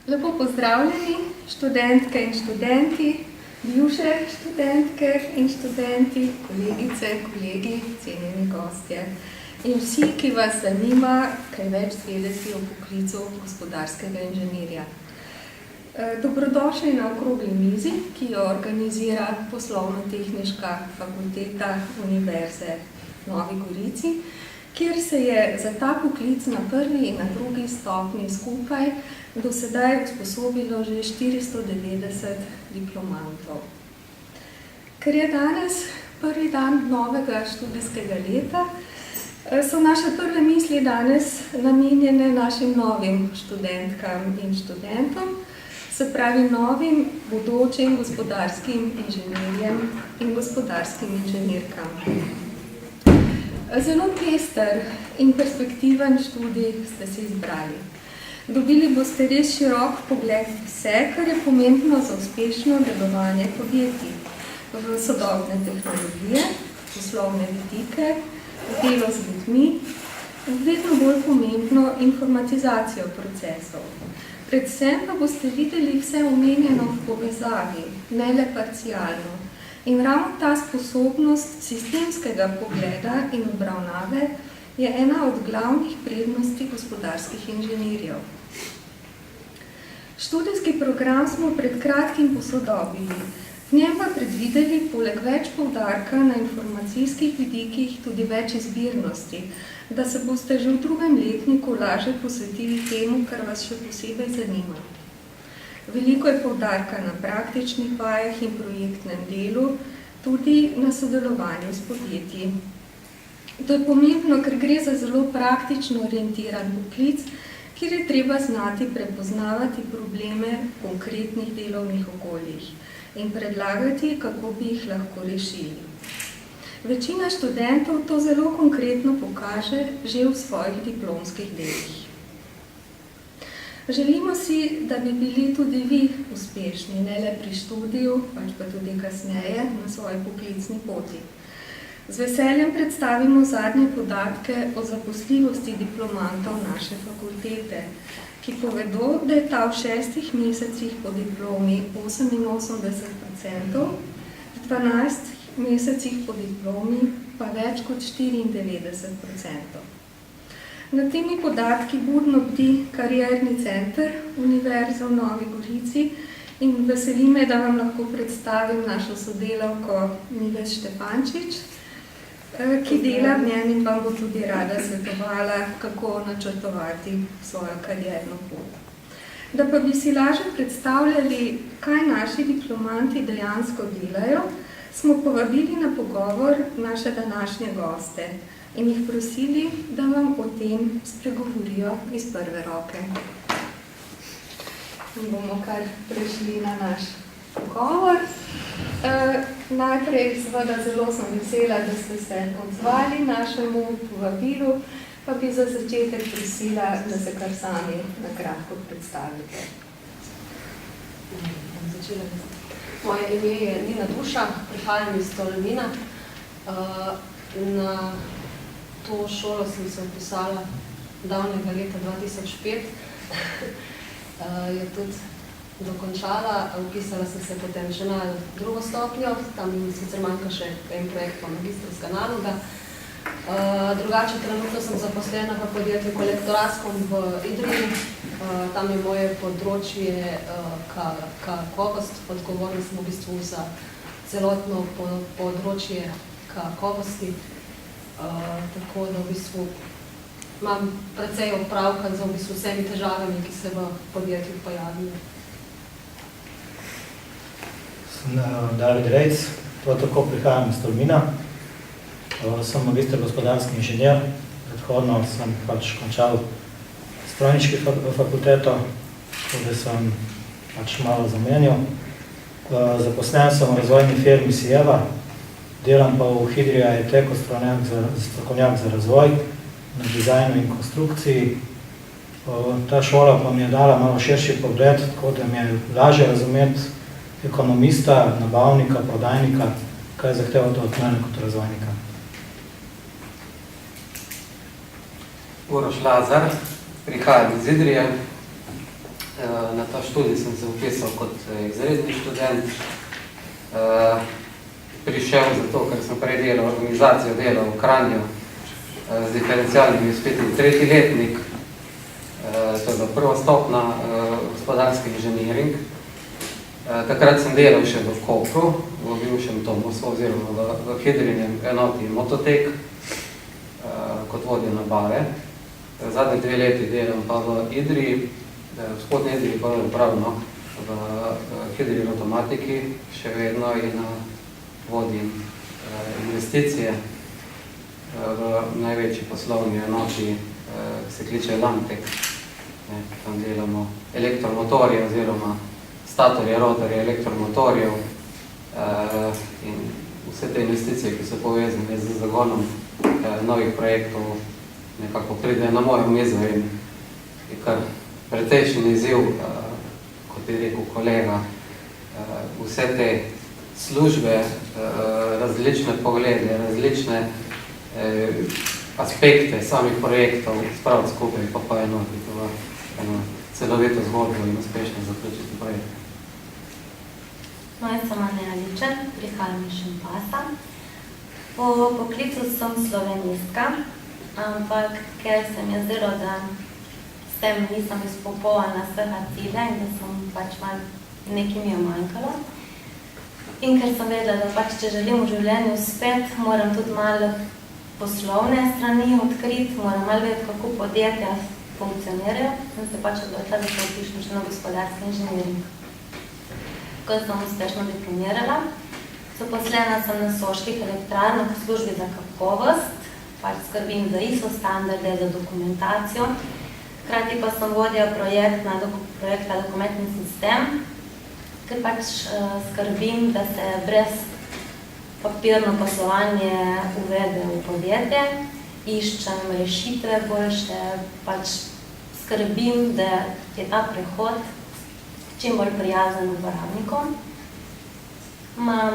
Lepo pozdravljeni, študentke in študenti, bivše študentke in študenti, kolegice, kolegi, cenjeni gostje in vsi, ki vas zanima kaj več zvedeti o poklicu gospodarskega inženirja. Dobrodošli na okrogli mizi, ki jo organizira Poslovno-tehniška fakulteta Univerze v Novi Gorici, kjer se je za ta poklic na prvi in na drugi stopnji skupaj do sedaj usposobilo že 490 diplomantov. Ker je danes prvi dan novega študijskega leta, so naše prve misli danes namenjene našim novim študentkam in študentom, se pravi novim bodočim gospodarskim inženirjem in gospodarskim inženirkam. Zelo pester in perspektiven študij ste si izbrali. Dobili boste res širok pogled vse, kar je pomembno za uspešno delovanje podjetij v sodobne tehnologije, poslovne vidike, delo z ljudmi, vedno bolj pomembno informatizacijo procesov. Predvsem pa boste videli vse omenjeno v povezavi, ne le parcialno. In ravno ta sposobnost sistemskega pogleda in obravnave je ena od glavnih prednosti gospodarskih inženirjev. Študijski program smo pred kratkim posodobili. V njem pa predvideli poleg več poudarka na informacijskih vidikih tudi več izbirnosti, da se boste že v drugem letniku lažje posvetili temu, kar vas še posebej zanima. Veliko je poudarka na praktičnih vajah in projektnem delu, tudi na sodelovanju s podjetji. To je pomembno, ker gre za zelo praktično orientiran poklic, kjer je treba znati prepoznavati probleme v konkretnih delovnih okoljih in predlagati, kako bi jih lahko rešili. Večina študentov to zelo konkretno pokaže že v svojih diplomskih delih. Želimo si, da bi bili tudi vi uspešni, ne le pri študiju, pač pa tudi kasneje na svoji poklicni poti. Z veseljem predstavimo zadnje podatke o zaposljivosti diplomantov naše fakultete, ki povedo, da je ta v 6 mesecih po diplomi 88%, v 12 mesecih po diplomi pa več kot 94%. Na temi podatki budno bdi karierni center Univerze v Novi Gorici in veseli me, da vam lahko predstavim našo sodelavko Nives Štefančič, ki dela v njem in vam bo tudi rada svetovala, kako načrtovati svojo karierno pot. Da pa bi si lažje predstavljali, kaj naši diplomanti dejansko delajo, smo povabili na pogovor naše današnje goste in jih prosili, da vam o tem spregovorijo iz prve roke. In bomo kar prešli na naš pogovor. Najprej seveda zelo sem vesela, da ste se odzvali našemu povabilu, pa bi za začetek prosila, da se kar sami na kratko predstavite. Moje ime je Nina Duša, prihajam iz Tolmina. Na to šolo sem se vpisala davnega leta 2005. Je tudi dokončala, vpisala sem se potem še na drugo stopnjo, tam sicer manjka še en projekt pa magistrska naloga. Drugače, trenutno sem zaposlena v podjetju Kolektoraskom v Idriji. Tam je moje področje kakovost, odgovorna sem v bistvu za celotno področje kakovosti. Tako da v bistvu imam precej opravka z vsemi težavami, ki se v podjetju pojavijo. Sem David Rejc, tako prihajam iz Tolmina. Sem magister gospodarski inženir, predhodno sem končal strojniški fakulteto, tudi sem malo zamenjal. Zaposlen sem v razvojni firmi Sieva, delam pa v Hidrija IT kot strokovnjak za razvoj, na dizajnu in konstrukciji. Ta šola pa mi je dala malo širši pogled, tako da mi je lažje razumeti ekonomista, nabavnika, prodajnika, kaj zahtevate od mene kot razvojnika. Uroš Lazar, prihajam iz Idrije. Na ta študij sem se vpisal kot izredni študent. Prišel zato, ker sem prej delal organizacijo dela v Kranju z diferencialnimi izpiti v 3. letnik. To je bila prva stopna gospodarski inženiring. Takrat sem delal še v Kopru, v bivšem Tomosu oziroma v Hidrinem enoti Mototek kot vodja nabave. Zadnji 2 leti delam pa v Idriji, v spodnji Idriji pa upravno v Hidri Rotomatiki, še vedno in vodim investicije v največji poslovni enoti, se kliče Lamtek. Tam delamo elektromotorje oziroma statorje, rotorje elektromotorjev in vse te investicije, ki so povezane z zagonom novih projektov, nekako pride na mojo mizo in je kar pretečen izziv, kot je rekel kolega, vse te službe, različne poglede, različne aspekte samih projektov spraviti skupaj pa poenotiti v eno celovito zgodbo in uspešno zaključiti projekt. Jaz sem Anja Ličen, prihajam iz Šentpasa. Po poklicu sem slovenistka, ampak ker se mi je zdelo, da s tem nisem izpopolnila svega cilja in da sem pač malo nekaj mi je manjkalo. In ker sem vedela, da pač če želim v življenju uspeti, moram tudi malo poslovne strani odkriti, moram malo vedeti, kako podjetja funkcionirajo. Sem se pač odločila, da se vpišem še na gospodarski inženiring. Ko sem uspešno diplomirala, zaposlena sem na Soških elektrarnah v službi za kakovost, pač skrbim za ISO standarde, za dokumentacijo. Hkrati pa sem vodja projekta Dokumentni sistem, ker pač skrbim, da se brez papirno poslovanje uvede v podjetje, iščem rešitve boljše, pač skrbim, da je ta prehod čim bolj prijazen uporabnikom. Imam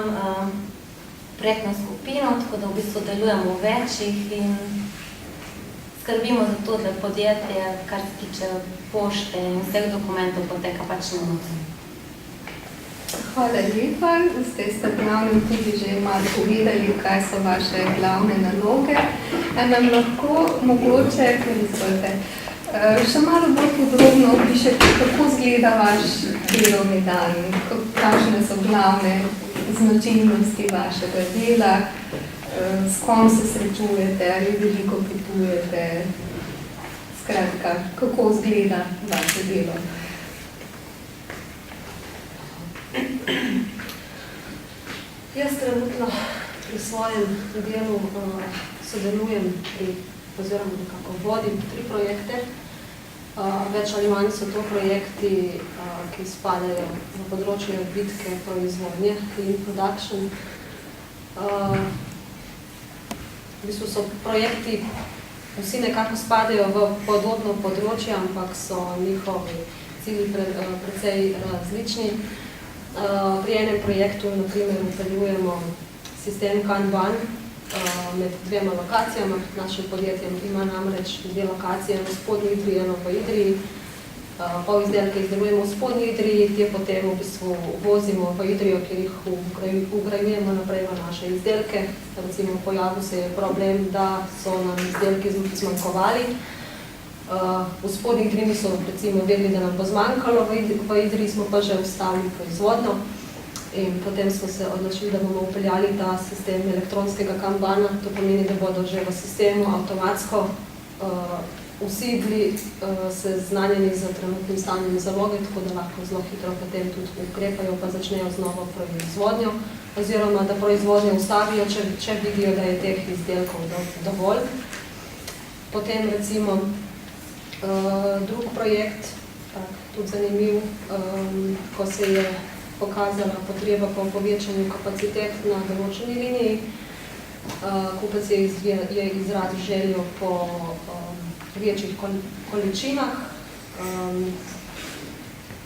projektno skupino, tako da v bistvu delujemo v večjih in skrbimo za to, da podjetje, kar se tiče pošte in vseh dokumentov, poteka pač nemoteno. Hvala lepa. Zdaj ste glavnem tudi že malo povedali, kaj so vaše glavne naloge. Nam lahko mogoče, ker izvolite, še malo bolj podrobno opišete, kako izgleda vaš delovni dan, kakšne so glavne značilnosti vašega dela, s kom se srečujete, ali veliko potujete, skratka, kako izgleda vaše delo. Jaz trenutno pri svojem delu sodelujem oziroma nekako vodim 3 projekte. Več ali manj so to projekti, ki spadajo v področje bitke, proizvodnje in production. V bistvu so projekti, vsi nekako spadajo v podobno področje, ampak so njihovi cilji precej različni. Pri enem projektu, na primer, upeljujemo sistem Kanban med 2 lokacijami. Našim podjetjem ima namreč 2 lokacije, v spodnji Idriji, eno v Idriji. Pol izdelke izdelujemo v spodnji Idriji, te potem v bistvu vozimo v Idrijo, kjer jih ugrajujemo naprej v naše izdelke. Recimo, pojavil se je problem, da so nam izdelki zmanjkovali. V spodnji Idriji so recimo vedeli, da nam bo zmanjkalo, v Idriji smo pa že ustavili proizvodno in potem smo se odločili, da bomo upeljali ta sistem elektronskega kanbana. To pomeni, da bodo že v sistemu avtomatsko vsi bili seznanjeni z trenutnim stanjem zaloge, tako da lahko zelo hitro potem tudi ukrepajo, pa začnejo z novo proizvodnjo oziroma da proizvodnjo ustavijo, če vidijo, da je teh izdelkov dovolj. Potem recimo drug projekt, tudi zanimiv, ko se je pokazala potreba po povečanju kapacitet na določeni liniji. Kupec je izrazil željo po večjih količinah.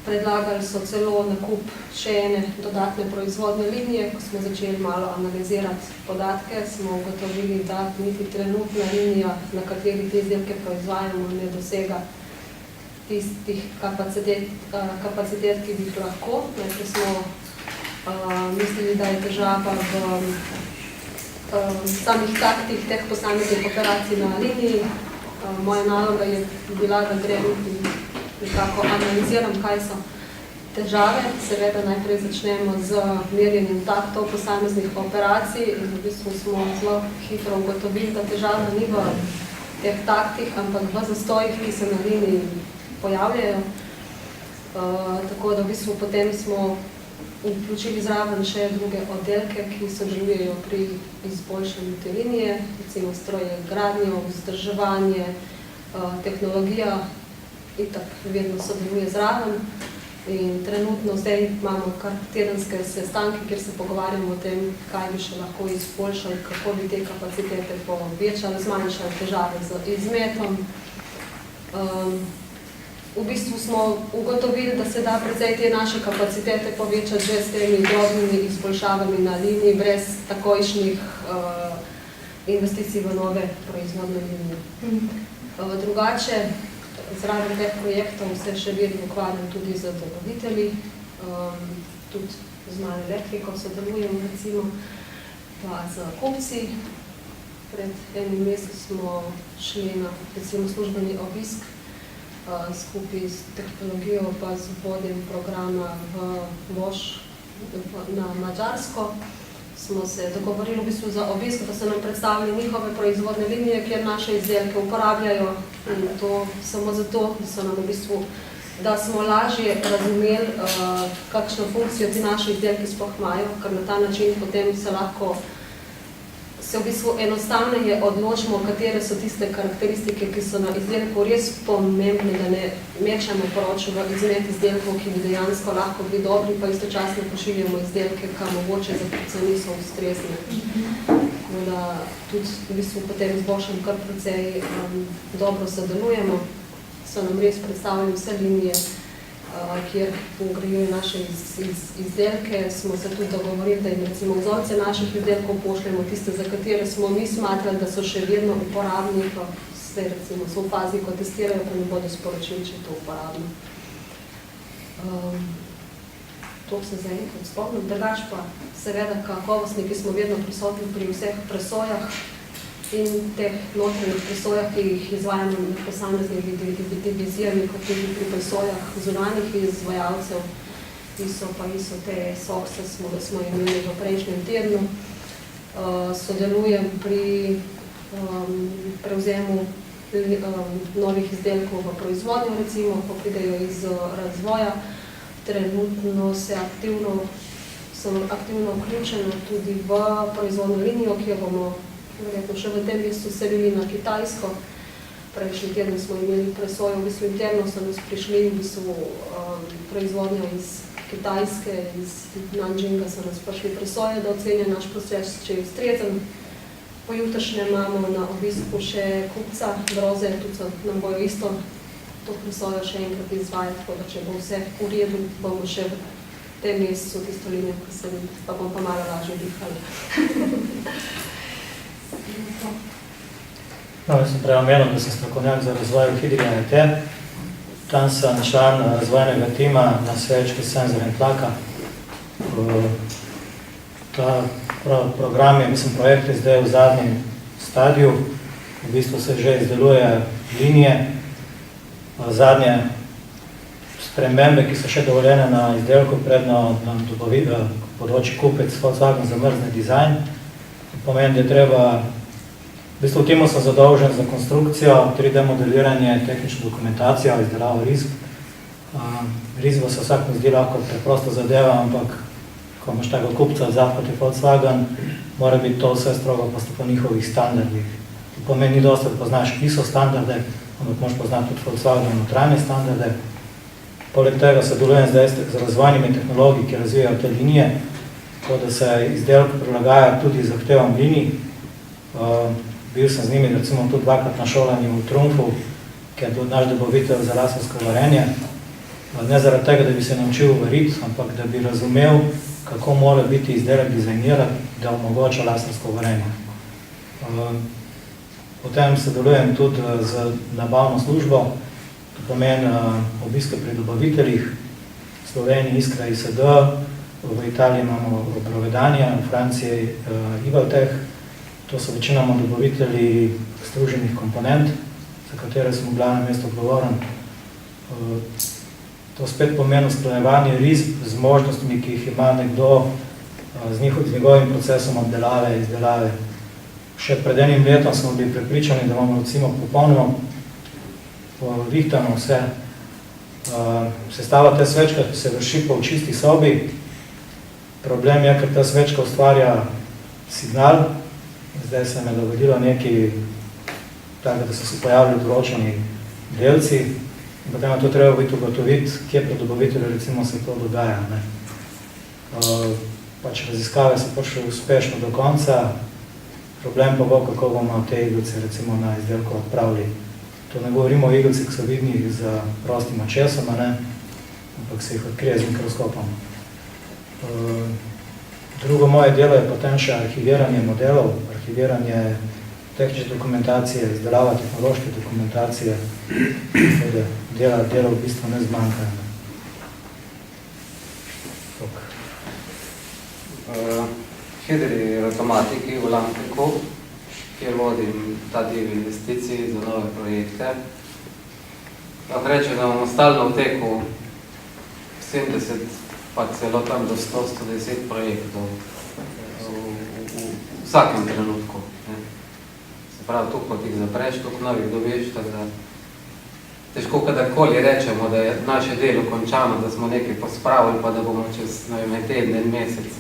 Predlagali so celo nakup še ene dodatne proizvodne linije. Ko smo začeli malo analizirati podatke, smo ugotovili, da niti trenutna linija, na kateri te izdelke proizvajamo, ne dosega tistih kapacitet, ki bi jih lahko. Najprej smo mislili, da je težava v samih taktih teh posameznih operacij na liniji. Moja naloga je bila, da grem in nekako analiziram, kaj so težave. Seveda najprej začnemo z merjenjem taktov posameznih operacij in v bistvu smo zelo hitro ugotovili, da težava ni v teh taktih, ampak v zastojih, ki se na liniji pojavljajo. Tako da v bistvu potem smo vključili zraven še druge oddelke, ki sodelujejo pri izboljšanju te linije, recimo stroje gradnjo, vzdrževanje, tehnologija, itak vedno sodeluje zraven. In trenutno zdaj imamo kar tedenske sestanke, kjer se pogovarjamo o tem, kaj bi še lahko izboljšali, kako bi te kapacitete povečali, zmanjšali težave z izmetom. V bistvu smo ugotovili, da se da precej te naše kapacitete povečati že s temi drobnimi izboljšavami na liniji, brez takojšnjih investicij v nove proizvodne linije. Drugače, zraven teh projektov se še vedno ukvarjam tudi z dobavitelji, tudi z malo elektriko sodelujemo recimo, pa z kupci. Pred enim mesecem smo šli na recimo službeni obisk skupaj s tehnologijo pa z vodjem programa v Lož na Madžarsko. Smo se dogovorili v bistvu za obisk, da so nam predstavili njihove proizvodne linije, kjer naše izdelke uporabljajo. In to samo zato, da so nam v bistvu, da smo lažje razumeli, kakšno funkcijo ti naši izdelki sploh imajo, ker na ta način potem se v bistvu enostavneje odločimo, katere so tiste karakteristike, ki so na izdelku res pomembne, da ne mečemo poroč v izmet izdelkov, ki bi dejansko lahko bili dobri, pa istočasno pošiljamo izdelke, ki mogoče za kupce niso ustrezni. Da tudi v bistvu potem z Bošem kar precej dobro sodelujemo. So nam res predstavili vse linije, kjer vgrajujejo naše izdelke. Smo se tudi dogovorili, da jim recimo vzorce naših izdelkov pošljemo, tiste, za katere smo mi smatrali, da so še vedno uporabni, pa se recimo so v fazi, ko testirajo, pa ne bodo sporočili, če je to uporabno. To se zdaj nekaj spomnim. Drugač pa seveda kakovostniki smo vedno prisotni pri vseh presojah in teh notranjih presojah, ki jih izvajamo na posameznih divizijami, kot tudi pri presojah zunanjih izvajalcev, ISO pa ISO TSOX smo imeli v prejšnjem tednu. Sodelujem pri prevzemu novih izdelkov v proizvodnjo, recimo, ko pridejo iz razvoja. Trenutno sem aktivno vključena tudi v proizvodno linijo, ki jo bomo verjetno še v tem mesecu selili na Kitajsko. Prejšnji teden smo imeli presojo, v bistvu interno so nas prišli v bistvu proizvodnjo iz Kitajske, iz Nanjinga so nas prišli presoje, da ocenijo naš proces, če je ustrezen. Pojutrišnje imamo na obisku še kupca Broze, tudi nam bojo isto to presojo še enkrat izvajati, tako da če bo vse v redu, bomo še v tem mesecu tisto linijo preselili, pa bom pa malo lažje dihali. No, jaz sem prej omenil, da sem strokovnjak za razvoj v Hidri IT. Tam sem član razvojnega tima na svečki Senzor in tlaka. Ta program je, projekt je zdaj v zadnjem stadiju. V bistvu se že izdeluje linije. Zadnje spremembe, ki so še dovoljene na izdelku, predno nam področi kupec Volkswagen zamrzne dizajn. To pomeni, da je treba v bistvu v timu sem zadolžen za konstrukcijo, 3D modeliranje, tehnično dokumentacijo, izdelavo risb. Risbo se vsak mi zdi lahko preprosto zadeva, ampak ko imaš tega kupca vzad kot je Volkswagen, mora biti to vse strogo po njihovih standardih. To pomeni, ni dosti, da poznaš ISO standarde, ampak moraš poznati tudi Volkswagen notranje standarde. Poleg tega sodelujem zdaj z razvojnimi tehnologiji, ki razvijajo te linije, tako da se izdelki prilagajajo tudi zahtevam linij. Bil sem z njimi recimo tudi dvakrat na šolanju v Trumfu, ki je tudi naš dobavitelj za lasersko varenje. Ne zaradi tega, da bi se naučil variti, ampak da bi razumel, kako mora biti izdelek dizajniran, da omogoča lasersko varenje. Potem sodelujem tudi z nabavno službo, To pomeni obiske pri dobaviteljih, v Sloveniji Iskra ISD, v Italiji imamo Provedanja, v Franciji Ivaltech. To so večinoma dobavitelji struženih komponent, za katere smo v glavnem mestu odgovoren. To spet pomeni usklajevanje risb z možnostmi, ki jih ima nekdo z njegovim procesom obdelave, izdelave. Še pred enim letom smo bili prepričani, da imamo recimo popolnoma povihtano vse. Sestava te svečke se vrši po čisti sobi. Problem je, ker ta svečka ustvarja signal. Zdaj se je dogodilo nekaj tako, da so se pojavili določeni delci. In potem je to treba biti ugotoviti, kje pri dobavitelju recimo se to dogaja. Ne. Pač raziskave so prišle uspešno do konca. Problem pa bo, kako bomo te iglice recimo na izdelku odpravili. To ne govorimo o iglicah, ki so vidni z prostim očesom, ampak se jih odkrije z mikroskopom. Drugo moje delo je potem še arhiviranje modelov, arhiviranje tehnične dokumentacije, izdelava tehnološke dokumentacije, da dela v bistvu ne zmanjka. Hidri automatiki v Lamteku, kjer vodim ta del investicij za nove projekte. Lahko rečem, da imamo stalno v teku 70, pa celo tam do 100-110 projektov v vsakem trenutku. Se pravi, tukaj kot jih zapreš, tukaj novih dobiš, tako da težko kadarkoli rečemo, da je naše delo končano, da smo nekaj pospravili, pa da bomo čez teden, en mesec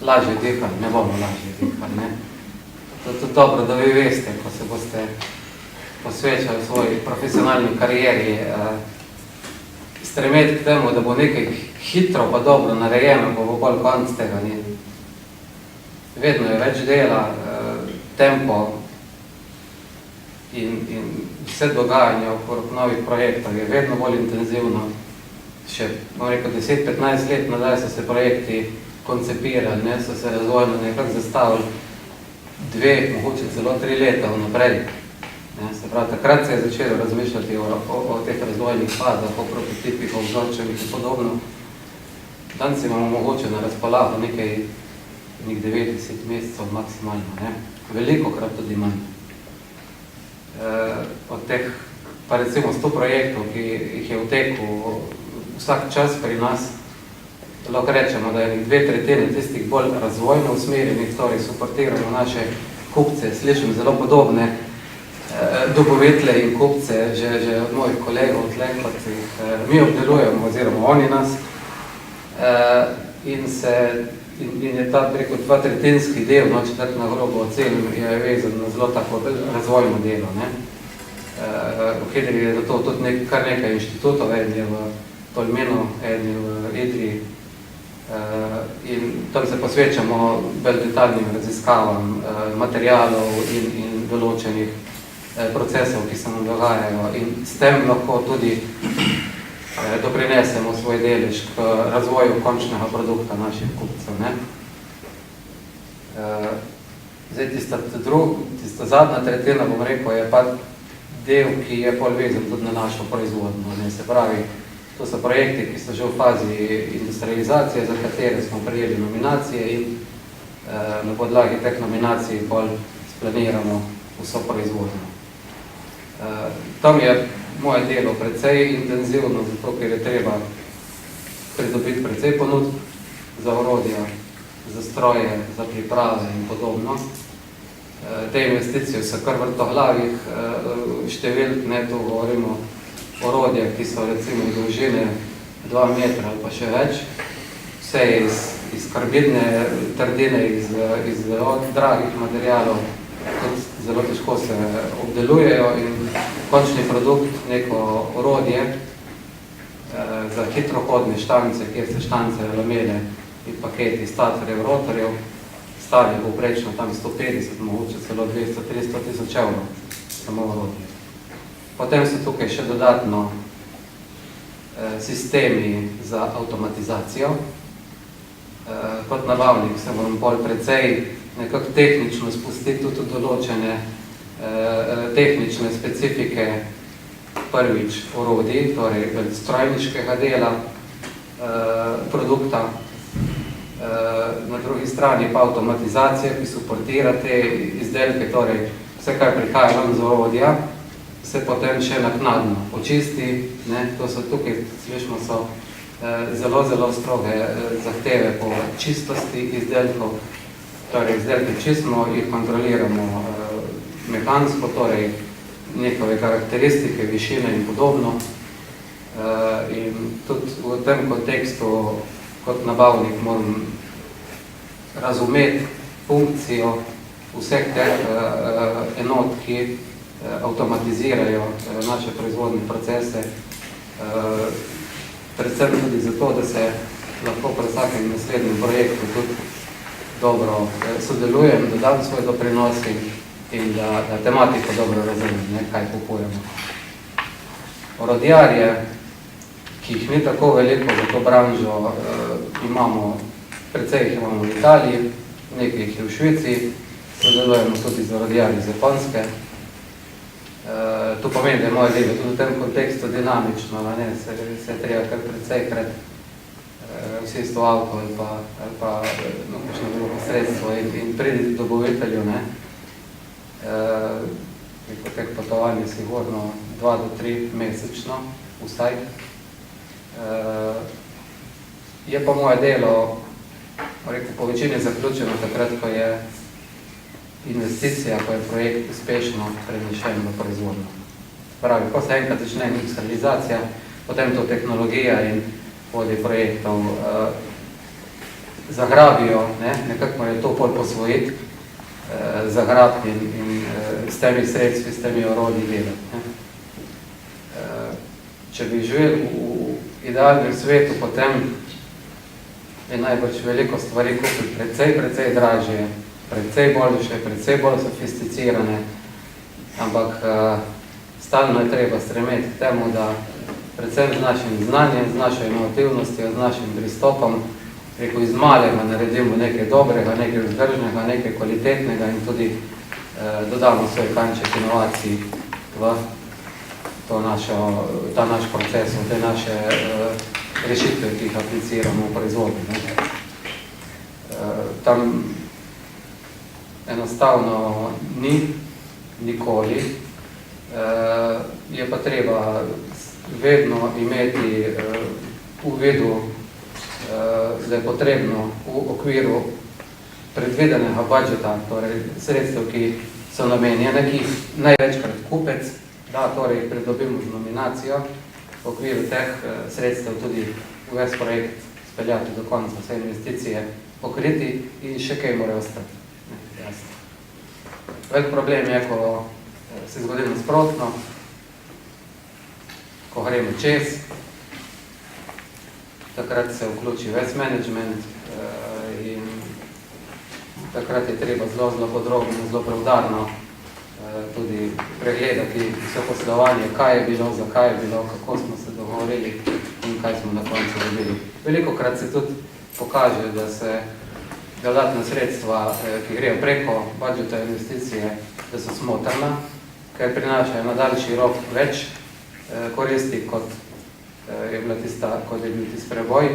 lažje dihali, ne bomo lažje dihali. To je tudi dobro, da vi veste, ko se boste posvečali svoji profesionalni karieri, stremeti k temu, da bo nekaj hitro pa dobro narejeno, pa bo bolj konc tega. Vedno je več dela, tempo in vse dogajanje okrog novih projektov je vedno bolj intenzivno. Še, bom rekel, 10-15 let nazaj so se projekti koncepirali, so se razvojno nekako zastavili 2, mogoče celo 3 leta vnaprej. Se pravi, takrat se je začelo razmišljati o teh razvojnih fazah, o prototipih, o vzorčevih in podobno. Danes imamo mogoče na razpolago nekaj 90 mesecev maksimalno, veliko krat tudi manj. Od teh, pa recimo 100 projektov, ki jih je v teku vsak čas pri nas, lahko rečemo, da je 2/3 tistih bolj razvojno usmerjenih, torej suportiramo naše kupce, slišim zelo podobne dobavitelje in kupce, že od mojih kolegov tle, kot jih mi obdelujemo, oziroma oni nas. In je ta preko 2/3 del, če tako na grobo ocenim, je vezan na zelo tako razvojno delo. V Hidri je zato tudi kar nekaj inštitutov, en je v Tolminu, en je v Idriji, in tam se posvečamo bolj detaljnim raziskavam materialov in določenih procesov, ki se nam dogajajo, in s tem lahko tudi doprinesemo svoj delež k razvoju končnega produkta naših kupcev. Zdaj, tista zadnja tretjina, bom rekel, je pa del, ki je bolj vezan tudi na našo proizvodno. Se pravi, to so projekti, ki so že v fazi industrializacije, za katere smo prejeli nominacije in na podlagi teh nominacij bolj splaniramo vso proizvodno. Tam je moje delo precej intenzivno, zato ker je treba pridobiti precej ponudb za orodja, za stroje, za priprave in podobno. Te investicije so kar vrtoglavih številk, tu govorimo orodja, ki so recimo dolžine 2 metra ali pa še več. Vse je iz karbidne trdine, iz dragih materialov, tudi zelo težko se obdelujejo, in končni produkt, neko orodje za hitrohodne štance, kjer se štance, lamele in paketi statorjev, rotorjev, stali povprečno tam 150, mogoče celo 200-300 tisoč evrov, samo orodje. Potem so tukaj še dodatno sistemi za avtomatizacijo. Kot nabavnik se bom bolj precej nekako tehnično spustiti tudi določene tehnične specifike prvič orodij, torej strojniškega dela produkta, na drugi strani pa avtomatizacija, ki suportira te izdelke, torej vse, kar prihaja vam z orodja, se potem še naknadno očisti, ne, to so tukaj, slišimo, so zelo, zelo stroge zahteve po čistosti izdelkov, torej izdelke čistimo, jih kontroliramo mehansko, torej njihove karakteristike, višine in podobno. In tudi v tem kontekstu kot nabavnik moram razumeti funkcijo vseh teh enot, ki avtomatizirajo naše proizvodne procese, predvsem tudi zato, da se lahko pri vsakem naslednjem projektu tudi dobro sodelujem, da dam svoj doprinos in da tematiko dobro razumem, kaj kupujemo. Orodjarje, ki jih ni tako veliko za to branžo, imamo, precej jih imamo v Italiji, nekaj jih je v Švici, sodelujemo tudi z orodjarji z Japonske. To pomeni, da je moje delo tudi v tem kontekstu dinamično, se treba kar prejkrat vsi s to avto ali pa kakšno drugo sredstvo in pridi dobavitelju, preko teh potovanj je sigurno 2 do 3 mesečno, vsaj. Je pa moje delo, po večini zaključeno takrat, ko je investicija, ko je projekt uspešno prenešen v proizvodno. Pravi, ko se enkrat začne industrializacija, potem to tehnologija in vodje projektov zagrabijo, nekako je to pol posvojiti, zagrabiti in s temi sredstvi, s temi orodji delati. Če bi živeli v idealnem svetu, potem je najbrž veliko stvari kupiti precej dražje, precej boljše, precej bolj sofisticirane, ampak stalno je treba stremeti k temu, da predvsem z našim znanjem, z našo inovativnostjo, z našim pristopom, preko iz malega naredimo nekaj dobrega, nekaj vzdržnega, nekaj kvalitetnega in tudi dodamo svoj kanček inovacij v ta naš proces, v te naše rešitve, ki jih apliciramo v proizvodnji. Tam enostavno ni, nikoli, je pa treba vedno imeti v vidu, da je potrebno v okviru predvidenega budžeta, torej sredstev, ki so namenjene, ki največkrat kupec, da torej pridobimo z nominacijo, v okviru teh sredstev tudi ves projekt speljati do konca, vse investicije pokriti in še kaj mora ostati. Velik problem je, ko se zgodi nasprotno, ko gremo čez, takrat se vključi ves management in takrat je treba zelo podrobno, zelo preudarno tudi pregledati vse poslovanje, kaj je bilo, zakaj je bilo, kako smo se dogovorili in kaj smo na koncu dobili. Velikokrat se tudi pokaže, da se dodatna sredstva, ki grejo preko budžeta investicije, da so smotrna, ker prinašajo na daljši rok več koristi, kot je bil tisti preboj,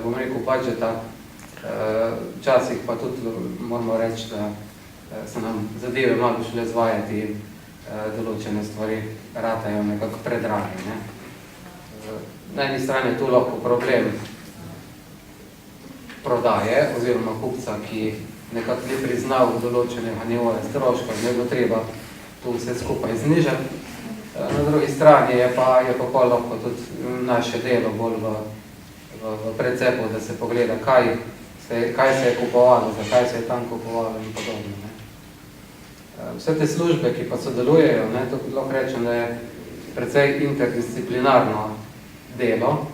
bom rekel, budžeta. Včasih pa tudi moramo reči, da se nam zadeve malo šele zvajati in določene stvari ratajo nekako predrage. Na eni strani je tu lahko problem prodaje oziroma kupca, ki nekako ni priznal določenega nivoja stroška, ne bo treba tu vse skupaj znižati. Na drugi strani je pa lahko tudi naše delo bolj v precepu, da se pogleda, kaj se je kupovalo, zakaj se je tam kupovalo in podobno. Vse te službe, ki pa sodelujejo, to lahko rečem, da je precej interdisciplinarno delo.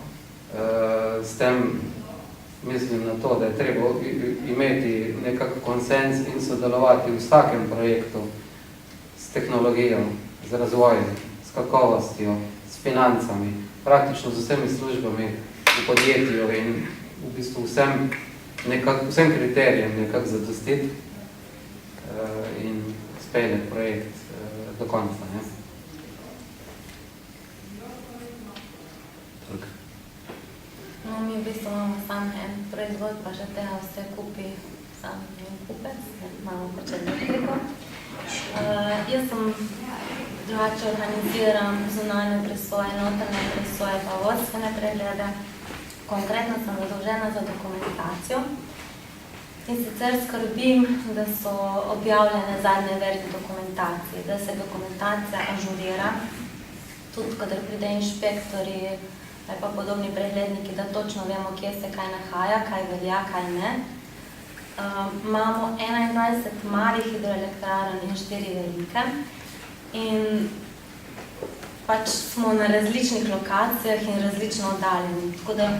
S tem mislim na to, da je treba imeti nekak konsens in sodelovati v vsakem projektu s tehnologijo, z razvojem, s kakovostjo, s financami, praktično z vsemi službami v podjetju in v bistvu vsem kriterijem nekako zadostiti in speljati projekt do konca. mi v bistvu imamo sam en proizvod, pa že tega vse kupi sam en kupec, imamo pač elektriko. Jaz sem drugače organiziram zunanje presoje, notranje presoje, pa vodstvene preglede. Konkretno sem zadolžena za dokumentacijo. In sicer skrbim, da so objavljene zadnje verzije dokumentacije, da se dokumentacija ažurira, tudi kadar pride inšpektori ali pa podobni pregledniki, da točno vemo, kje se kaj nahaja, kaj velja, kaj ne. Imamo 21 malih hidroelektrarn in 4 velike in pač smo na različnih lokacijah in različno oddaljeni. Tako da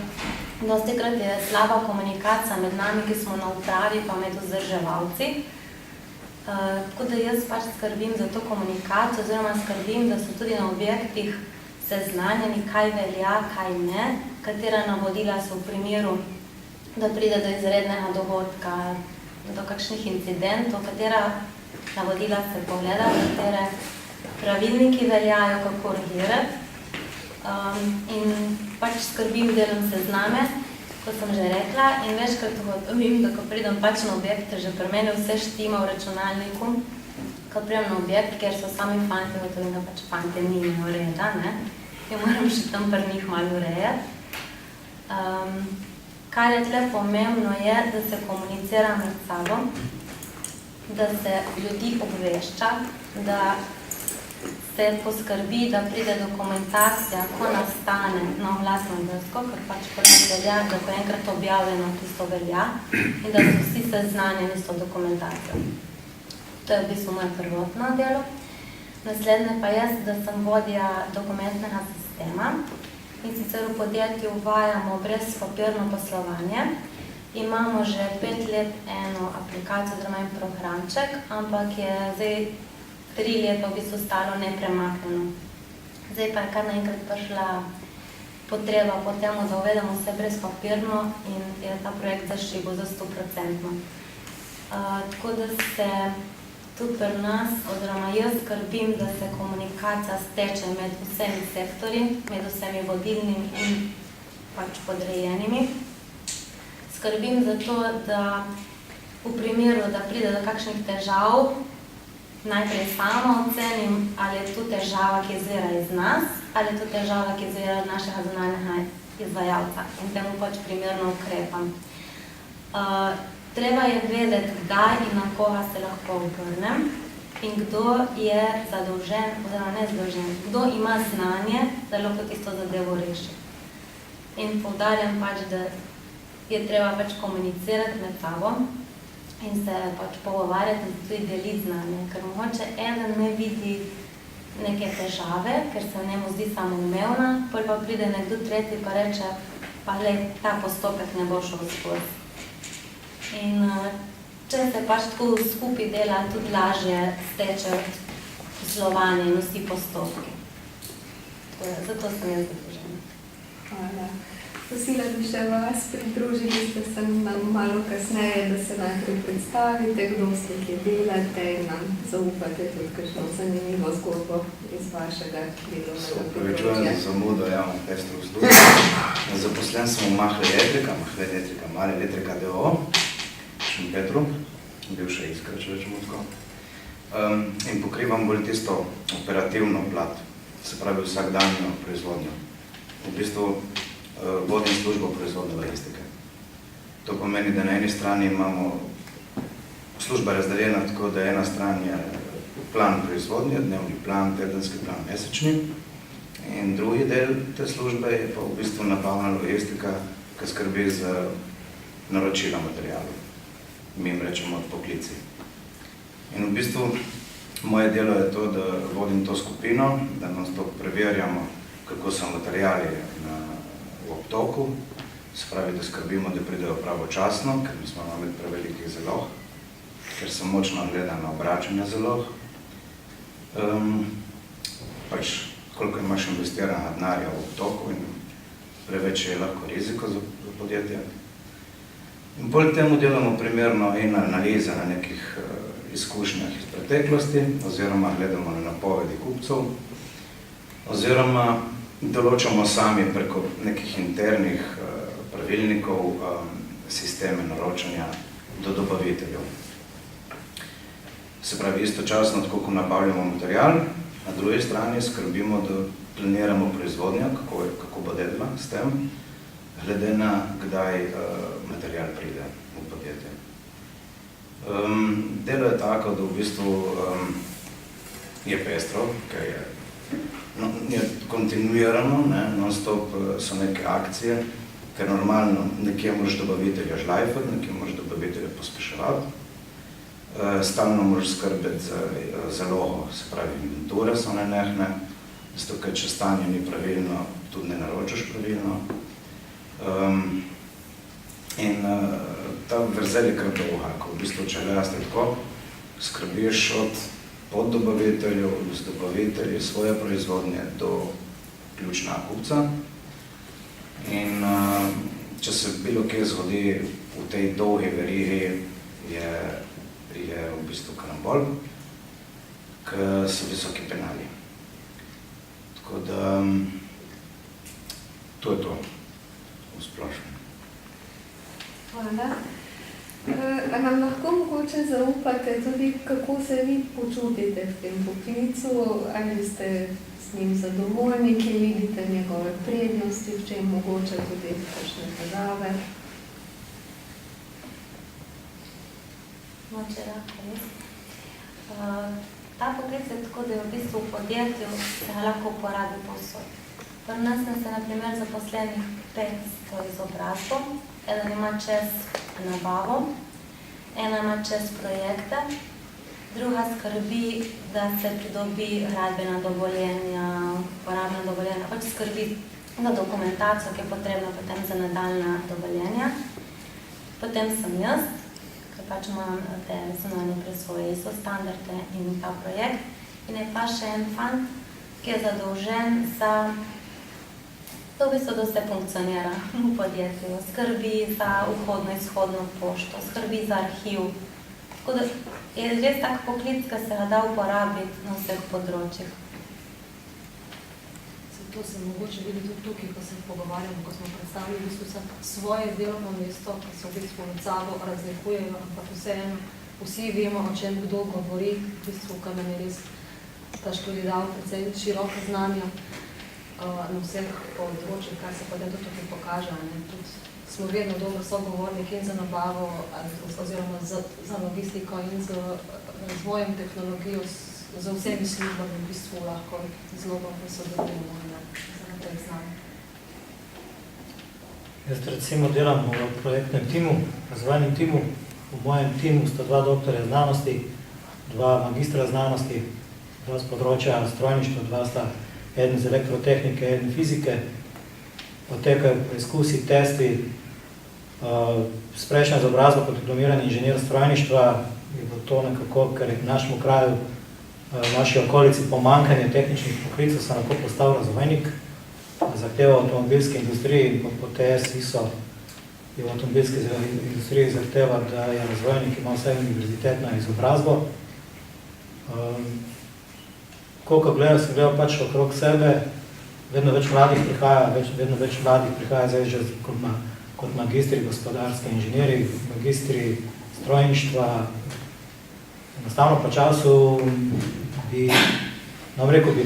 dostikrat je slaba komunikacija med nami, ki smo na upravi, pa med vzdrževalci. Tako da jaz pač skrbim za to komunikacijo, oziroma skrbim, da so tudi na objektih seznanjeni, kaj velja, kaj ne, katera navodila so v primeru, da pride do izrednega dogodka, do kakšnih incidentov, katera navodila se pogleda, katere pravilniki veljajo, kako reagirati. In pač skrbim, delam sezname, kot sem že rekla, in večkrat ugotovim, da ko pridem pač na objekt, že pri meni vse štima v računalniku, ko pridem na objekt, kjer so sami fanti, ugotovim, da pač fante nimajo reda, ne? In moram še tam pri njih malo urejati. Kar je tle pomembno je, da se komunicira med sabo, da se ljudi obvešča, da se poskrbi, da pride dokumentacija, ko nastane na oglasno desko, ker pač prvi velja, da ko je enkrat objavljeno, tisto velja, in da so vsi seznanjeni s to dokumentacijo. To je v bistvu moje prvotno delo. Naslednje pa je, da sem vodja dokumentnega sistema in sicer v podjetju uvajamo brezpapirno poslovanje. Imamo že 5 let eno aplikacijo, oziroma en programček, ampak je zdaj 3 leta v bistvu stalo nepremaknjeno. Zdaj pa je kar naenkrat prišla potreba po temu, da uvedemo vse brezpapirno in je ta projekt zaščitil za 100%. Tako da se tudi pri nas, oziroma jaz skrbim, da se komunikacija steče med vsemi sektorji, med vsemi vodilnimi in pač podrejenimi. Skrbim za to, da v primeru, da pride do kakšnih težav, najprej sama ocenim, ali je to težava, ki izvira iz nas, ali je to težava, ki izvira od našega zunanjega izvajalca in temu pač primerno ukrepam. Treba je vedeti, kdaj in na koga se lahko obrnem in kdo je zadolžen, oziroma ne zadolžen, kdo ima znanje, da lahko tisto zadevo reši. In poudarjam pač, da je treba pač komunicirati med sabo in se pač pogovarjati in tudi deliti znanje, ker mogoče eden ne vidi neke težave, ker se njemu zdi samoumevna, potem pa pride nekdo tretji pa reče, pa glej, ta postopek ne bo šel skozi. In če se pač tako skupaj dela, tudi lažje steče poslovanje in vsi postopki. Zato sem jaz zadolžena. Hvala. Prosila bi še vas, pridružili ste se nam malo kasneje, da se najprej predstavite, kdo ste, kje delate in nam zaupate tudi kakšno zanimivo zgodbo iz vašega delovnega področja. Povečujem za zamudo, ja, imam pestro službo. Zaposlen sem v Mahle Elektrika, Male Elektrika d.o.o. v Šempetru, bivša Iskra, če rečemo tako. In pokrivam bolj tisto operativno plat, se pravi vsakdanjo proizvodnjo. V bistvu vodim službo proizvodne logistike. To pomeni, da na eni strani imamo služba razdeljena tako, da ena stran je plan proizvodnje, dnevni plan, tedenski plan, mesečni. In drugi del te službe je pa v bistvu nabavna logistika, ki skrbi za naročila materijalov. Mi jim rečemo odpoklici. In v bistvu moje delo je to, da vodim to skupino, da non-stop preverjamo, kako so materijali v obtoku, se pravi, da skrbimo, da pridejo pravočasno, ker mi smo imeli prevelikih zalog, ker sem močno gleda na obračanje zalog. Pač, koliko imaš investiranega denarja v obtoku in preveč je lahko riziko za podjetje. In bolj temu delamo primerno in analize na nekih izkušnjah iz preteklosti, oziroma gledamo na napovedi kupcev, oziroma določamo sami preko nekih internih pravilnikov, sisteme naročanja do dobaviteljev. Se pravi, istočasno, tako ko nabavljamo material, na drugi strani skrbimo, da planiramo proizvodnjo, kako bo delala s tem, glede na kdaj material pride v podjetje. Delo je tako, da v bistvu je pestro, ker je kontinuirano, non-stop so neke akcije, ker normalno nekje moraš dobavitelja žlajfati, nekje moraš dobavitelja pospeševati. Stalno moraš skrbeti za zalogo, se pravi, inventure so nenehne, zato ker če stanje ni pravilno, tudi ne naročaš pravilno. In ta vrzel je kar dolga, ko v bistvu, če gledaš tako, skrbiš od poddobaviteljev, z dobavitelji svoje proizvodnje do ključna kupca. In če se bilo kje zgodi v tej dolgi verigi, je v bistvu karambol, ker so visoki penali. Tako da, to je to, v splošnem. Hvala. A nam lahko mogoče zaupate tudi, kako se vi počutite v tem poklicu, ali ste s njim zadovoljni, kje vidite njegove prednosti, v čem mogoče tudi kakšne težave? Moče lahko res. Ta poklic je tako, da je v bistvu v podjetju se lahko uporabi povsod. Pri nas se na primer zaposlenih 500 izobrazbo, eden ima čez nabavo, ena ima čez projekte, druga skrbi, da se pridobi gradbena dovoljenja, uporabna dovoljenja, pač skrbi za dokumentacijo, ki je potrebna potem za nadaljna dovoljenja. Potem sem jaz, ker pač imam te zunanje presoje, ISO standarde in ta projekt. In je pa še en fant, ki je zadolžen za to, v bistvu, da vse funkcionira v podjetju. Skrbi za vhodno-izhodno pošto, skrbi za arhiv. Tako da je res tak poklic, ki se ga da uporabiti na vseh področjih. To se mogoče vidi tudi tukaj, ko se pogovarjamo, ko smo predstavili v bistvu svoje delovno mesto, ki se v bistvu med sabo razlikujejo, ampak vseeno vsi vemo, o čem kdo govori, v bistvu, kar nam je res ta študij dal precej široka znanja na vseh področjih, kar se potem tudi tukaj pokaže. Tudi smo vedno dobro sogovorniki in za nabavo, oziroma za logistiko in z razvojem tehnologijo, z vsemi službami v bistvu lahko zelo dobro sodelujemo za naprej znanje. Jaz recimo delam v projektnem timu, razvojnem timu. V mojem timu sta 2 doktorja znanosti, 2 magistra znanosti, 2 z področja strojništva, 2 sta eden z elektrotehnike, eden fizike. Potekajo preizkusi, testi. S prejšnjo izobrazbo kot diplomirani inženir strojništva je bilo to nekako, ker je v našem kraju, v naši okolici pomanjkanje tehničnih poklicov, sem lahko postal razvojnik, zahteva avtomobilske industrije in po TS ISO je v avtomobilske industriji zahteva, da je razvojnik ima vse univerzitetno izobrazbo. Koliko sem gledal pač okrog sebe, vedno več mladih prihaja zdaj že kot magistri gospodarske inženirji, magistri strojništva. Enostavno po času bi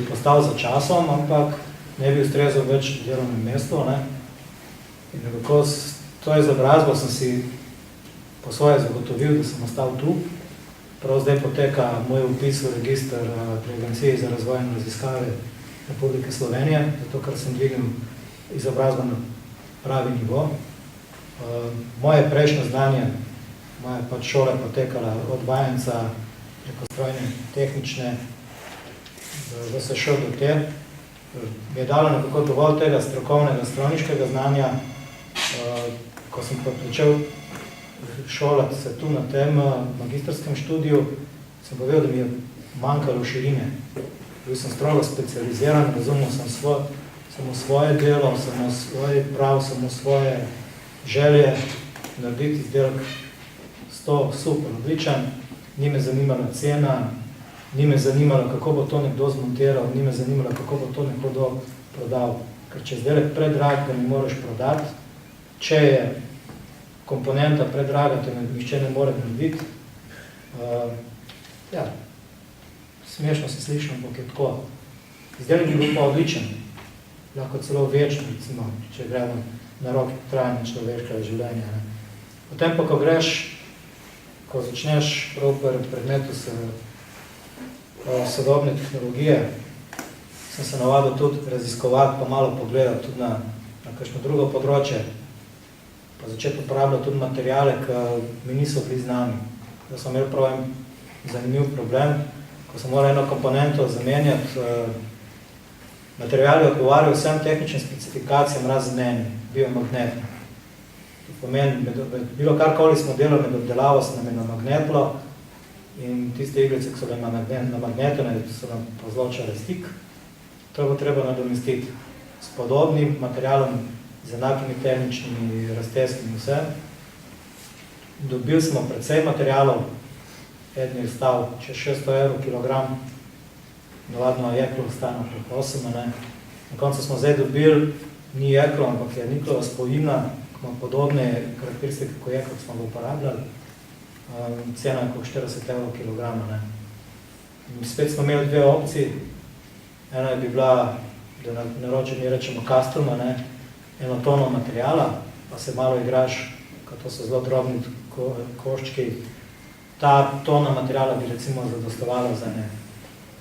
postal za časom, ampak ne bi ustrezal več delovnem mestu. In nekako s to izobrazbo sem si po svoje zagotovil, da sem ostal tu. Prav zdaj poteka moj vpis v register pri Agenciji za razvoj in raziskave Republike Slovenije, zato ker sem dvignil izobrazbo na pravi nivo. Moje prejšnje znanje, moja pač šola je potekala od vajenca preko strojne tehnične, da se šel do te. Mi je dalo nekako dovolj tega strokovnega strojniškega znanja. Ko sem pa začel šolati se tu na tem magistrskem študiju, sem povedal, da mi je manjkalo širine. Bil sem strogo specializiran, razumel sem samo svoje delo, samo svoj prav, samo svoje želje narediti izdelek 100 super odličen. Ni me zanimala cena, ni me zanimalo, kako bo to nekdo zmontiral, ni me zanimalo, kako bo to nekdo prodal. Ker če izdelek predrag, ga ne moreš prodati, če je komponenta predraga, to nihče ne more narediti. Ja, smešno se sliši, ampak je tako. Izdelek je bil pa odličen, lahko celo večen, recimo, če gremo na rok trajanja človeškega življenja. Ne. Potem pa, ko začneš prav pri predmetu sodobne tehnologije, sem se navadil tudi raziskovati, pa malo pogledati tudi na kakšno drugo področje, pa začeti uporabljati tudi materiale, ki mi niso bili znani. Da sem imel prav en zanimiv problem, ko sem moral eno komponento zamenjati, material je odgovarjal vsem tehničnim specifikacijam razen meni, bil je magnetno. To pomeni, bilo karkoli smo delali med obdelavo, se nam je namagnetilo in tiste iglice, ki so bile namagnetene, so nam povzročale stik. To bo treba nadomestiti s podobnim materialom, z enakimi tehničnimi razteskami vse. Dobili smo precej materialov, eden je stal čez 600 € kilogram, navadno jeklo stane pri 8, ne. Na koncu smo zdaj dobili, ni jeklo, ampak je niklova spojina, ki ima podobne karakteristike, kot jeklo, ki smo ga uporabljali. Cena je kot 40 € kilograma, ne. In spet smo imeli dve opciji. Ena je bi bila, da naroče mi rečemo custom, ne, eno tono materijala, pa se malo igraš, kot to so zelo drobni koščki. Ta tona materijala bi recimo zadostovala za ne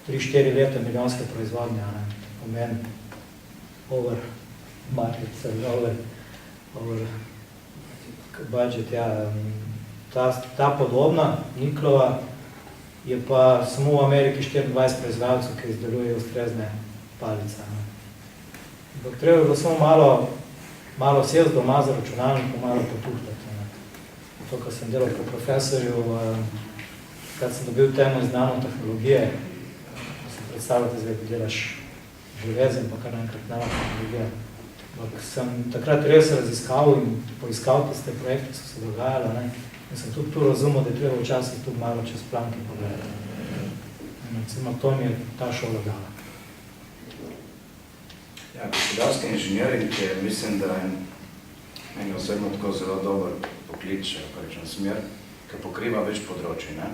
3-4 leta milijonske proizvodnje, ne, pomeni over market, over budget, ja. Ta podobna, niklova, je pa samo v Ameriki 24 proizvajalcev, ki izdelujejo ustrezne palice. Ampak treba je bilo samo malo sjesti doma za računalnikom, malo potuhtati. To, ko sem delal po profesorju, kad sem dobil temo iz nanotehnologije, sem predstavljati, zdaj, da delaš železen, pa kar naenkrat nanotehnologija. Ampak sem takrat res raziskal in poiskal tiste projekte, ki so se dogajale, ne. In sem tudi tu razumel, da je treba včasih tudi malo čez planke pogledati. In recimo, to mi je ta šola dala. Ja, gospodarski inženiring je, mislim, da je meni osebno tako zelo dober poklic, rečem smer, ki pokriva več področij, ne.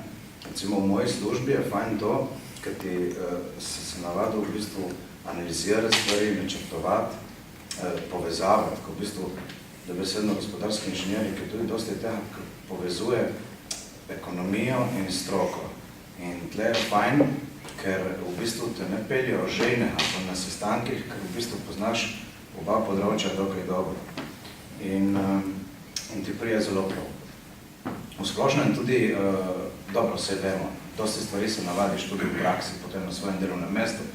Recimo, v moji službi je fajn to, ker ti se navadil v bistvu analizirati stvari, načrtovati, povezavati, ko v bistvu, da besedno gospodarski inženiring je tudi dosti tega, ki povezuje ekonomijo in stroko. In tle je fajn, ker v bistvu te ne peljejo žejnega na sestankih, ker v bistvu poznaš oba področja dokaj dobro. In ti prije zelo prav. V splošnem tudi, dobro, vse vemo, dosti stvari se navadiš tudi v praksi, potem na svojem delovnem mestu,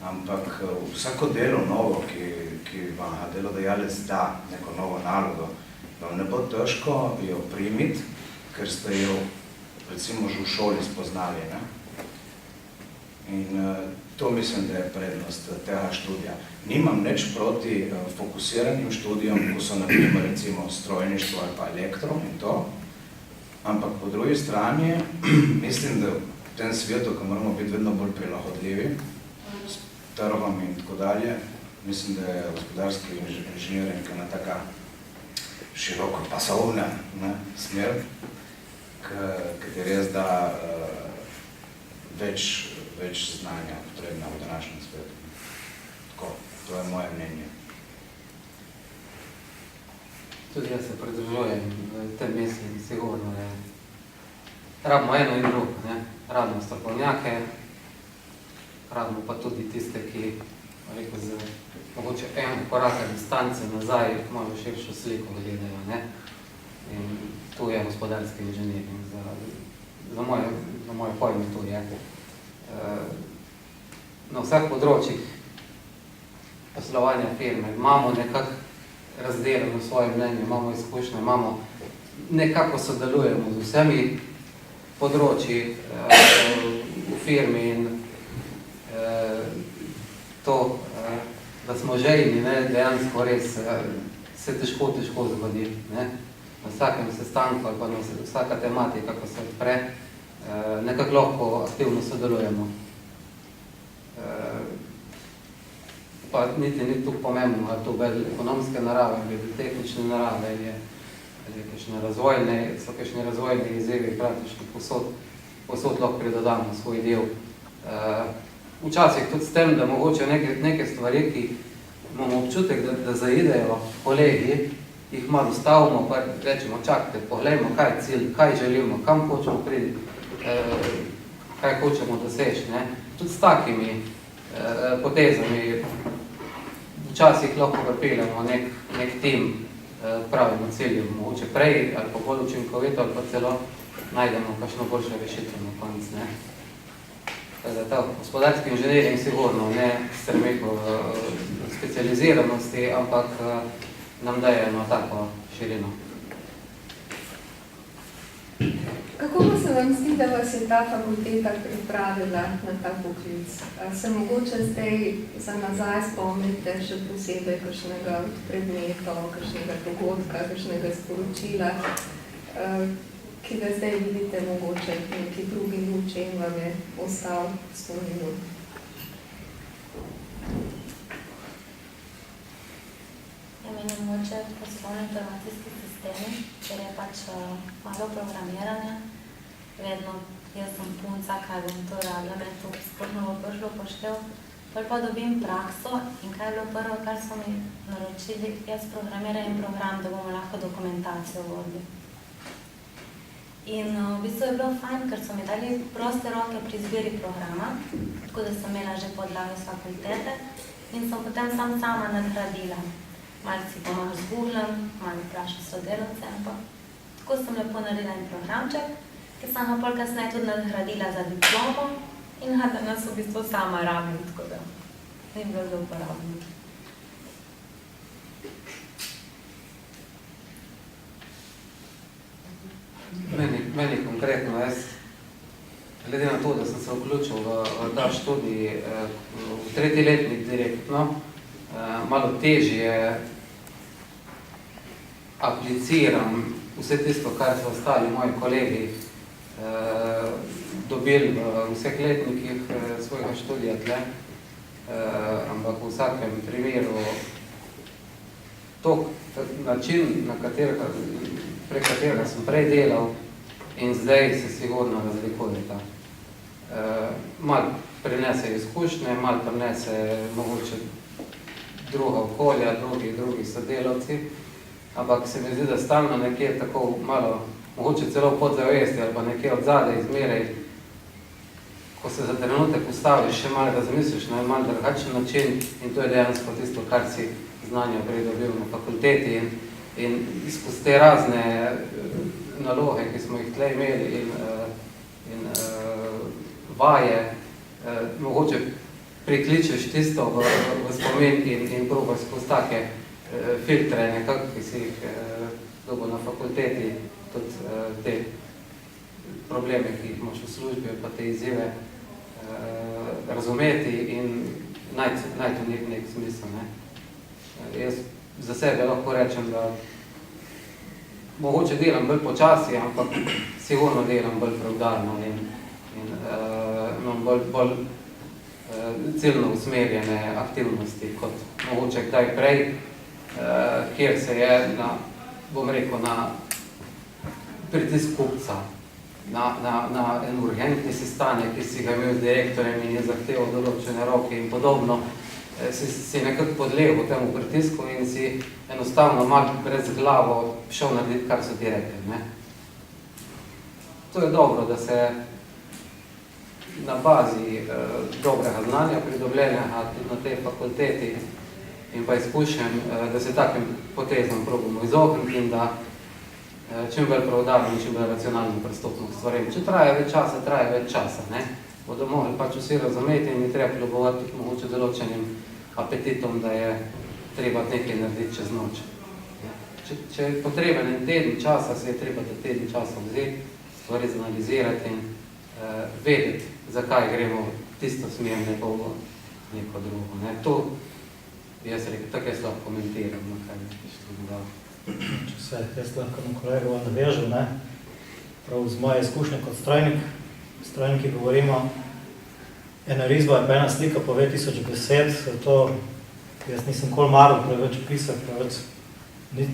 ampak vsako delo novo, ki vam delodajalec da neko novo nalogo, vam ne bo težko jo primiti, ker ste jo recimo že v šoli spoznali, ne? In to mislim, da je prednost tega študija. Nimam nič proti fokusiranim študijom, ko so na primer recimo strojništvo ali pa elektro in to, ampak po drugi strani mislim, da v tem svetu, ko moramo biti vedno bolj prilagodljivi s trgom in tako dalje, mislim, da je gospodarski inženiring ena taka široko pasovna smer, ki je res da več znanja potrebna v današnjem svetu. Tako, to je moje mnenje. Tudi jaz se pridružujem v tem misli, sigurno je. Rabimo eno in drugo, ne? Rabimo strokovnjake, rabimo pa tudi tiste, ki rekel, z mogoče eno koraka distance nazaj malo širšo sliko gledajo, ne? In tu je gospodarski inženiring, za moje pojme tu je. Na vseh področjih poslovanja firme imamo nekako razdeljeno svoje mnenje, imamo izkušnje, nekako sodelujemo z vsemi področji v firmi in to, da smo žejni, dejansko res se težko zgodi. Na vsakem sestanku ali pa na vsaka tematika, ko se odpre, nekako lahko aktivno sodelujemo. pa niti ni tukaj pomembno, ali to bolj ekonomske narave, ali tehnične narave, ali so kakšne razvojne izzivi praktično posod lahko pridodamo svoj del. Včasih tudi s tem, da mogoče neke stvari, ki imamo občutek, da zaidejo kolegi, jih malo ustavimo, pa rečemo, čakajte, poglejmo, kaj je cilj, kaj želimo, kam hočemo priti, kaj hočemo doseči. Tudi s takimi potezami včasih lahko pripeljamo nek tim pravimo cilju, mogoče prej ali pa bolj učinkovito ali pa celo najdemo kakšno boljše rešitev na konec. Ta gospodarski inženiring sigurno ne stremi po specializiranosti, ampak nam daje eno tako širino. Kako pa se vam zdi, da vas je ta fakulteta pripravila na ta poklic? Se mogoče zdaj za nazaj spomnite še posebej kakšnega predmeta, kakšnega dogodka, kakšnega sporočila, ki ga zdaj vidite mogoče v neki drugi luči in vam je ostal spominu? Meni je moče poslovni informacijski sistemi, ker je pač malo programiranja. Vedno, jaz sem punca, kaj bom to rabila, me to splošno bo prišlo poštev. Pa dobim prakso in kaj je bilo prvo, kar so mi naročili, jaz programiram program, da bomo lahko dokumentacijo vodili. In v bistvu je bilo fajn, ker so mi dali proste roke pri izbiri programa, tako da sem imela že podlage z fakultete in sem potem sama nadgradila. Malo si pomalo z Googlem, malo vprašal sodelavce, ampak tako sem lepo naredila en programček, ki sem ga pol kasneje tudi nadgradila za diplomo in ga danes v bistvu sama rabim, tako da ni bilo zelo uporabno. Meni konkretno, jaz, glede na to, da sem se vključil v ta študij v 3. letnik direktno, malo težje apliciram vse tisto, kar so ostali moji kolegi dobili v vseh letnikih svojega študija tle, ampak v vsakem primeru način, prek katerega sem prej delal in zdaj se sigurno razlikujeta. Malo prinese izkušnje, malo prinese mogoče druga okolja, drugi sodelavci, ampak se mi zdi, da stalno nekje tako malo, mogoče celo podzavesti ali pa nekje od zadaj izmeraj, ko se za trenutek ustaviš, še malo razmisliš na malo drugačen način in to je dejansko tisto, kar si znanja pridobil na fakulteti in skozi te razne naloge, ki smo jih tle imeli in vaje, mogoče prikličeš tisto v spomin in probaš skozi take filtre nekako, ki si jih dobil na fakulteti, tudi te probleme, ki jih imaš v službi, pa te izzive razumeti in najti v nek smisel. Jaz za sebe lahko rečem, da mogoče delam bolj počasi, ampak sigurno delam bolj preudarno in imam bolj ciljno usmerjene aktivnosti kot mogoče kdaj prej, kjer se je bom rekel, na pritisk kupca, na en urgentni sestanek, ki si ga imel z direktorjem in je zahteval določene roke in podobno, si nekako podlegel temu pritisku in si enostavno malo brez glavo šel narediti, kar so ti rekli. To je dobro, da se na bazi dobrega znanja, pridobljenega tudi na tej fakulteti in pa izkušen, da se takim potezam probamo izogniti in da čim bolj preudarno in čim bolj racionalno pristopno k stvarem. Če traja več časa, bodo mogli pač vsi razumeti in je treba kljubovati tudi mogoče določenim apetitom, da je treba nekaj narediti čez noč. Če je potreben en teden časa, se je treba ta teden časa vzeti, stvari zanalizirati in vedeti, zakaj gremo tisto smer, neko drugo. To, jaz rekel, tako jaz lahko komentiram, na kaj nekaj što dodal. Če se jaz lahko na kolego navežem, prav z moje izkušnje kot strojniki govorimo, ena risba je pa ena slika, pove 1000 besed, to Jaz nisem nikoli maral preveč pisati,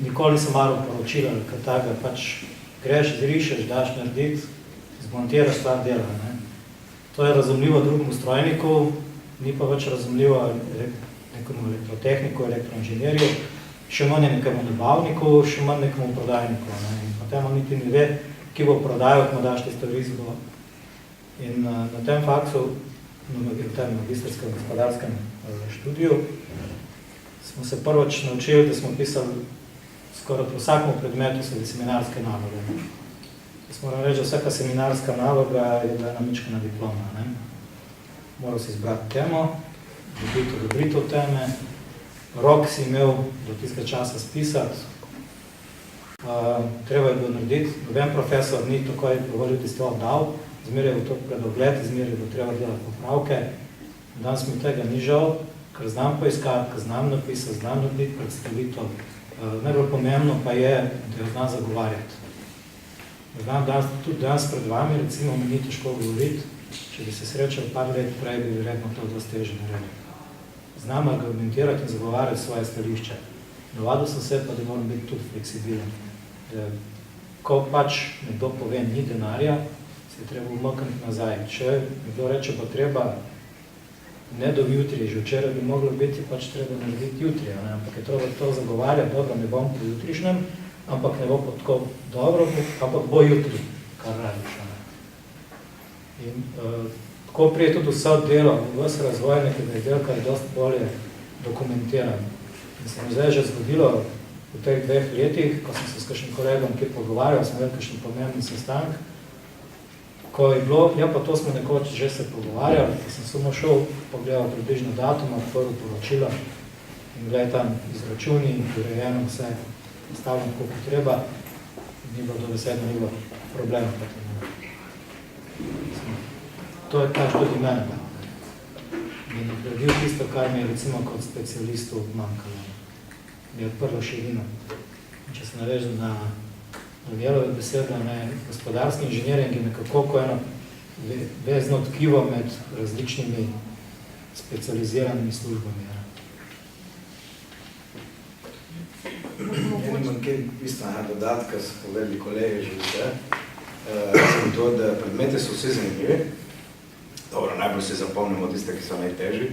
nikoli nisem maral poročila, ali kaj takega, pač greš, zrišeš, daš narediti, zmontiraš stvar dela. Ne. To je razumljivo drugemu strojniku, ni pa več razumljivo nekomu elektrotehniku, elektroinženirju, še manj nekemu nabavniku, še manj nekemu prodajniku. Ne. In potem on niti ne ve, ki bo prodajal, ko mu daš tisto risbo. In na tem faksu, v tem magistrskem gospodarskem študiju, smo se prvič naučili, da smo pisali skoraj po vsakemu predmetu so seminarske naloge. Jaz moram reči, da vsaka seminarska naloga je bila ena mičkana diploma. Ne? Moral si izbrati temo, dobiti odobritev teme, rok si imel do tistega časa spisati, treba je bilo narediti, noben profesor ni takoj dovolil tisto dal, zmeraj je v to predogled, zmeraj je bilo treba delati popravke. Danes mi tega ni žal, ker znam poiskati, ker znam napisati, znam narediti predstavitev. Najbolj pomembno pa je, da jo znam zagovarjati. Znam tudi danes pred vami, recimo, mi ni težko govoriti, če bi se srečal par let prej, bi verjetno to dosti težje naredil. Znam argumentirati in zagovarjati svoje stališče. Navadil sem se pa, da moram biti tudi fleksibilen. Ko pač nekdo pove, ni denarja, se je treba umakniti nazaj. Če nekdo reče, pa treba ne do jutri, že včeraj bi moglo biti, pač treba narediti jutri. Ampak je to zagovarjati, dobro, ne bom po jutrišnjem, ampak ne bo tako dobro, ampak bo jutri, kar radiš. In tako prije tudi vse delo, vse razvoj nekega izdelka je dosti bolje dokumentiran. In se mi zdaj že zgodilo v teh 2 letih, ko sem se s kakšnim kolegom kje pogovarjal, smo imeli kakšen pomembni sestank, ko je bilo, ja pa to smo nekoč že se pogovarjali, ko sem samo šel, pogledal približno datum, odprl poročila in gledaj tam izračuni in urejeno vse nastavljeno, koliko treba, ni bilo dobesedno, ni bilo problema. To je pač tudi mene. In naredil tisto, kar mi je recimo kot specialistu manjkalo. Mi je odprlo širino. Če se navežem na Danielove besede, gospodarski inženiring je nekako ko eno vezno tkivo med različnimi specializiranimi službami. Ja nimam kaj bistvena dodatka, so povedali kolegi že vse. To, da predmete so vsi zanimivi. Dobro, najbolj si zapomnimo tiste, ki so najtežji.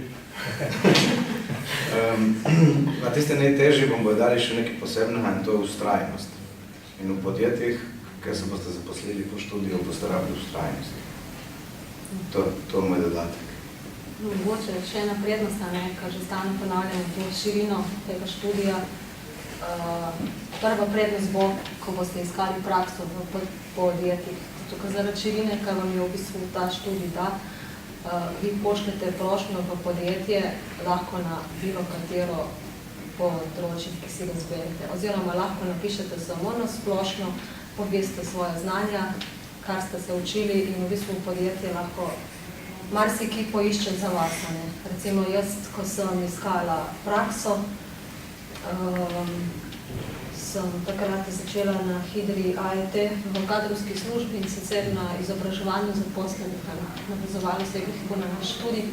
Na tiste najtežji vam bojo dali še nekaj posebnega in to je vztrajnost. In v podjetjih, ker se boste zaposlili po študiju, boste rabili vztrajnost. To je moj dodatek. Mogoče še ena prednost, kar že stalno ponavljamo, to širino tega študija. Prva prednost bo, ko boste iskali prakso v podjetjih. Tukaj zaradi širine, kar vam je v bistvu ta študij da, vi pošljete prošnjo v podjetje lahko na bilo katero področje, ki si ga zberete. Oziroma lahko napišete samo na splošno, poveste svoje znanja, kar ste se učili in v bistvu podjetje lahko marsikaj poišče za vas. Recimo jaz, ko sem iskala prakso, sem takrat začela na Hidri AET v kadrovski službi in sicer na izobraževanju zaposlenih. Navezovali se je tako na naš študij.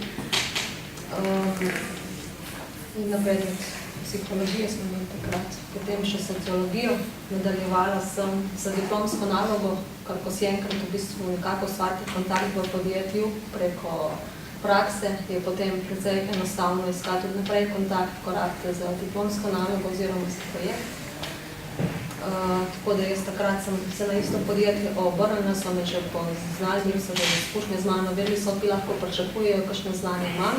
In na predmet psihologije smo imeli takrat, potem še sociologijo. Nadaljevala sem za diplomsko nalogo, kar ko si enkrat v bistvu nekako ustvariti kontakt v podjetju preko prakse, je potem precej enostavno iskati tudi naprej kontakt, korakte za diplomsko nalogo oziroma za projekt. Tako da jaz takrat sem se na isto podjetje obrnila, so me že poznali, bili so že izkušnje z mano, vedeli so, ki lahko pričakujejo, kakšno znanje imam.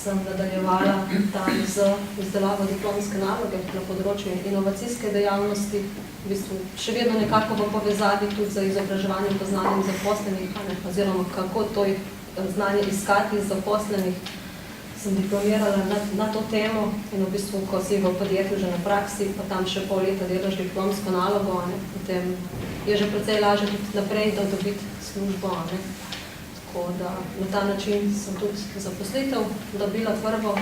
Sem nadaljevala tam z izdelavo diplomske naloge na področju inovacijske dejavnosti, v bistvu še vedno nekako v povezavi tudi za izobraževanje po znanjem zaposlenih, oziroma kako to znanje iskati iz zaposlenih. Sem diplomirala na to temo in v bistvu, ko si v podjetju že na praksi, pa tam še pol leta delaš diplomsko nalogo, potem je že precej lažje tudi naprej, da dobiti službo. Tako da na ta način sem tudi zaposlitev dobila prvo,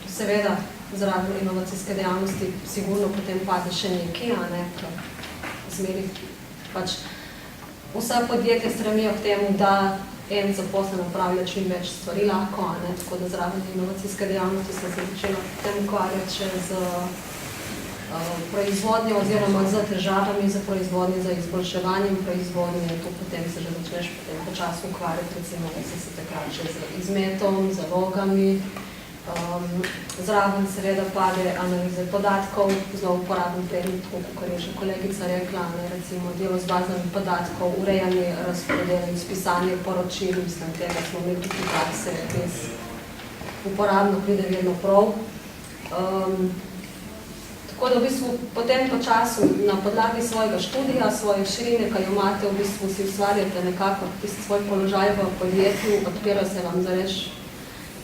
seveda zraven inovacijske dejavnosti sigurno potem pade še nekaj, ker zmeri pač vsa podjetja stremijo k temu, da en zaposlen opravlja čim več stvari lahko, ne? Tako da zraven inovacijske dejavnosti sem se začela tem ukvarjati še z proizvodnjo oziroma z težavami za proizvodnjo, za izboljševanjem proizvodnje, to potem se že začneš potem počasi ukvarjati, recimo, da se takrat še z izmetom, zalogami. Zraven seveda pade analize podatkov, zelo uporaben predmet, kot je že kolegica rekla, ne, recimo delo z bazami podatkov, urejanje razporedel, spisanje poročil, mislim, tega smo imeli tudi prakse, res uporabno pride vedno prav. Tako da v bistvu potem po času na podlagi svojega študija, svoje širine, kaj imate, v bistvu si ustvarjate nekako tisti svoj položaj v podjetju, odpira se vam zareč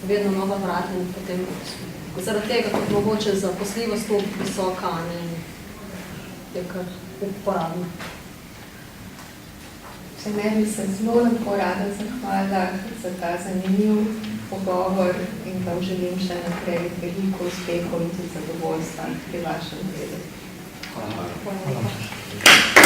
vedno nova vrata in potem zaradi tega tudi mogoče zaposljivost tu visoka, ne, je kar uporabna. Še meni se zelo lepo rada zahvala za ta zanimiv pogovor in vam želim še naprej veliko uspehov in tudi zadovoljstva pri vašem delu. Hvala.